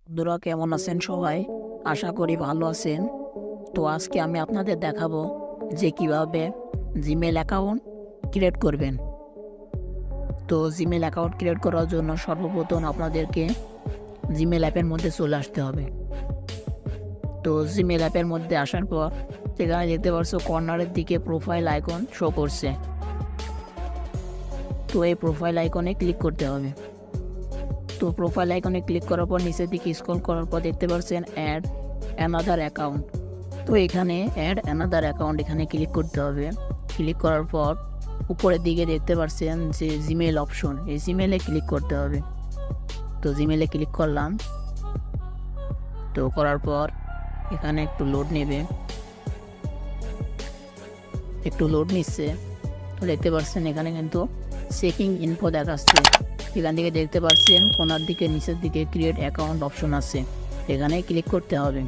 বন্ধুরা কেমন আছেন সবাই? আশা করি ভালো আছেন। তো আজকে আমি আপনাদের দেখাবো যে কিভাবে জিমেল অ্যাকাউন্ট ক্রিয়েট করবেন। তো জিমেল অ্যাকাউন্ট ক্রিয়েট করার জন্য সর্বপ্রথম আপনাদেরকে জিমেল অ্যাপের মধ্যে চলে আসতে হবে। তো জিমেল অ্যাপের মধ্যে আসার পর সেখানে দেখতে পাচ্ছ কর্নারের দিকে প্রোফাইল আইকন শো করছে। তো এই প্রোফাইল আইকনে ক্লিক করতে হবে। তো প্রোফাইল আইকনে ক্লিক করার পর নিচের দিকে স্ক্রল করার পর দেখতে পাচ্ছেন অ্যাড অ্যানাদার অ্যাকাউন্ট। তো এখানে অ্যাড অ্যানাদার অ্যাকাউন্ট এখানে ক্লিক করতে হবে। ক্লিক করার পর উপরের দিকে দেখতে পাচ্ছেন যে জিমেল অপশন, এই জিমেলে ক্লিক করতে হবে। তো জিমেলে ক্লিক করলাম। তো করার পর এখানে একটু লোড নেবে, একটু লোড নিচ্ছে। তো দেখতে পাচ্ছেন এখানে কিন্তু চেকিং ইনফো দেখাচ্ছে। এখান থেকে দেখতে পাচ্ছেন কোনার দিকে নিচের দিকে ক্রিয়েট অ্যাকাউন্ট অপশন আছে, এখানে ক্লিক করতে হবে।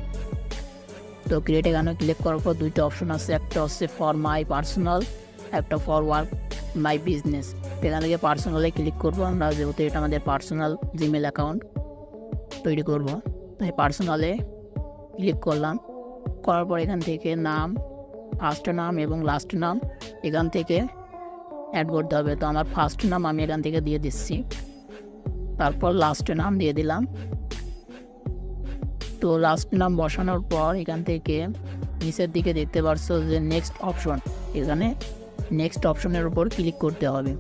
তো ক্রিয়েট এখানে ক্লিক করার পর দুইটা অপশন আছে, একটা হচ্ছে ফর মাই পার্সোনাল, একটা ফর ওয়ার্ক মাই বিজনেস। এখান থেকে পার্সোনালে ক্লিক করবো আমরা, যেহেতু এটা আমাদের পার্সোনাল জিমেল অ্যাকাউন্ট তৈরি করব। তাই পার্সোনালে ক্লিক করলাম। করার পর এখান থেকে নাম, ফার্স্ট নাম এবং লাস্ট নাম এখান থেকে অ্যাড করতে হবে। তো আমার ফার্স্ট নাম আমি এখান থেকে দিয়ে দিচ্ছি, তারপর লাস্ট নাম দিয়ে দিলাম। তো লাস্ট নাম বসানোর পর এখান থেকে নিচের দিকে দেখতে পাচ্ছ যে নেক্সট অপশন, এখানে নেক্সট অপশনের উপর ক্লিক করতে হবে।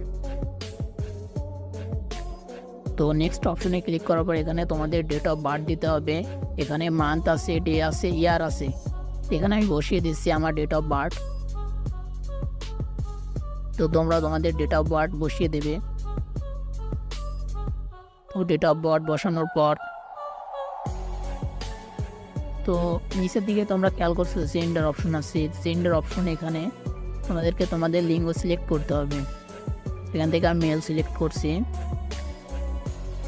তো নেক্সট অপশনে ক্লিক করার পর এখানে তোমাদের ডেট অফ বার্থ দিতে হবে। এখানে মান্থ আছে, ডে আছে, ইয়ার আছে। এখানে আমি বসিয়ে দিচ্ছি আমার ডেট অফ বার্থ। তো তোমরা তোমাদের ডেট অফ বার্থ বসিয়ে দেবে। তো ডেট অফ বার্থ বসানোর পর তো নিচের দিকে তোমরা খেয়াল করছো জেন্ডার অপশন আছে। জেন্ডার অপশন এখানে তোমাদেরকে তোমাদের লিঙ্গ সিলেক্ট করতে হবে। এখান থেকে আমি মেল সিলেক্ট করছি।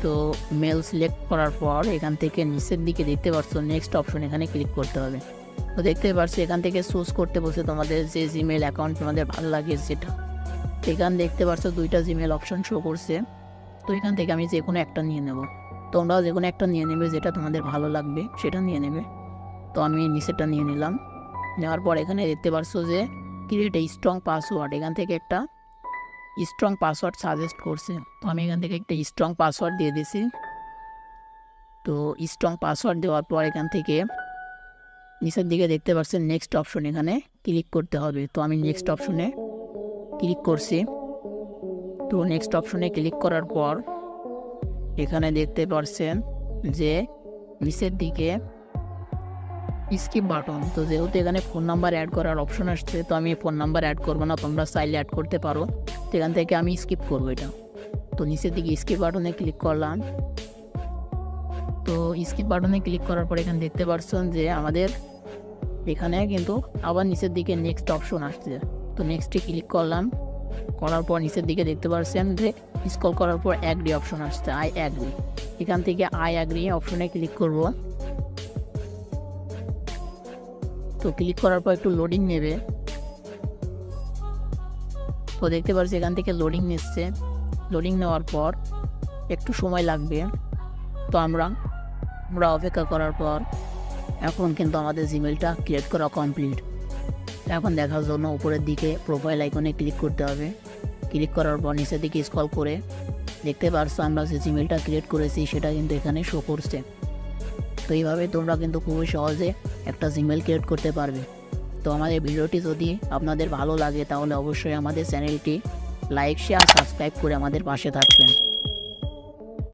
তো মেল সিলেক্ট করার পর এখান থেকে নিচের দিকে দেখতে পাচ্ছ নেক্সট অপশন, এখানে ক্লিক করতে হবে। তো দেখতে পাচ্ছ এখান থেকে চুজ করতে বসে তোমাদের যে জিমেল অ্যাকাউন্ট তোমাদের ভালো লাগে সেটা। এখানে দেখতে পাচ্ছ দুইটা জিমেল অপশন শো করছে। তো এখান থেকে আমি যে কোনো একটা নিয়ে নেব। তোমরাও যে কোনো একটা নিয়ে নেবে, যেটা তোমাদের ভালো লাগবে সেটা নিয়ে নেবে। তো আমি নিচেরটা নিয়ে নিলাম। নেওয়ার পর এখানে দেখতে পাচ্ছ যে ক্রিয়েট এ স্ট্রং পাসওয়ার্ড, এখান থেকে একটা স্ট্রং পাসওয়ার্ড সাজেস্ট করছে। তো আমি এখান থেকে একটা স্ট্রং পাসওয়ার্ড দিয়ে দিছি। তো স্ট্রং পাসওয়ার্ড দেওয়ার পর এখান থেকে নিচের দিকে দেখতে পাচ্ছেন নেক্সট অপশন, এখানে ক্লিক করতে হবে। তো আমি নেক্সট অপশনে ক্লিক করছি। তো নেক্সট অপশনে ক্লিক করার পর এখানে দেখতে পাচ্ছেন যে নিচের দিকে স্কিপ বাটন। তো যেহেতু এখানে ফোন নাম্বার অ্যাড করার অপশন আসছে, তো আমি ফোন নাম্বার অ্যাড করবো না, তোমরা চাইলে অ্যাড করতে পারো। তো এখান থেকে আমি স্কিপ করবো এটা। তো নিচের দিকে স্কিপ বাটনে ক্লিক করলাম। তো স্কিপ বাটনে ক্লিক করার পর এখানে দেখতে পাচ্ছেন যে আমাদের এখানে কিন্তু আবার নিচের দিকে নেক্সট অপশন আসছে। তো নেক্সটে ক্লিক করলাম। করার পর নিচের দিকে দেখতে পাচ্ছেন যে স্ক্রল করার পর অ্যাগ্রি অপশন আসছে, আই অ্যাগ্রি। এখান থেকে আই অ্যাগ্রি অপশনে ক্লিক করব। তো ক্লিক করার পর একটু লোডিং নেবে। তো দেখতে পাচ্ছি এখান থেকে লোডিং নিচ্ছে। লোডিং নেওয়ার পর একটু সময় লাগবে। তো আমরা অপেক্ষা করার পর এখন কিন্তু আমাদের জিমেলটা ক্রিয়েট করা কমপ্লিট। এখন দেখার জন্য উপরের দিকে প্রোফাইল আইকনে ক্লিক করতে হবে। ক্লিক করার পর নিচের দিকে স্ক্রল করে দেখতে পারছো আমরা যে জিমেলটা ক্রিয়েট করেছি সেটা কিন্তু এখানে শো করছে। তো এইভাবে তোমরা কিন্তু খুবই সহজে একটা জিমেল ক্রিয়েট করতে পারবে। তো আমাদের ভিডিওটি যদি আপনাদের ভালো লাগে তাহলে অবশ্যই আমাদের চ্যানেলটি লাইক, শেয়ার, সাবস্ক্রাইব করে আমাদের পাশে থাকবেন।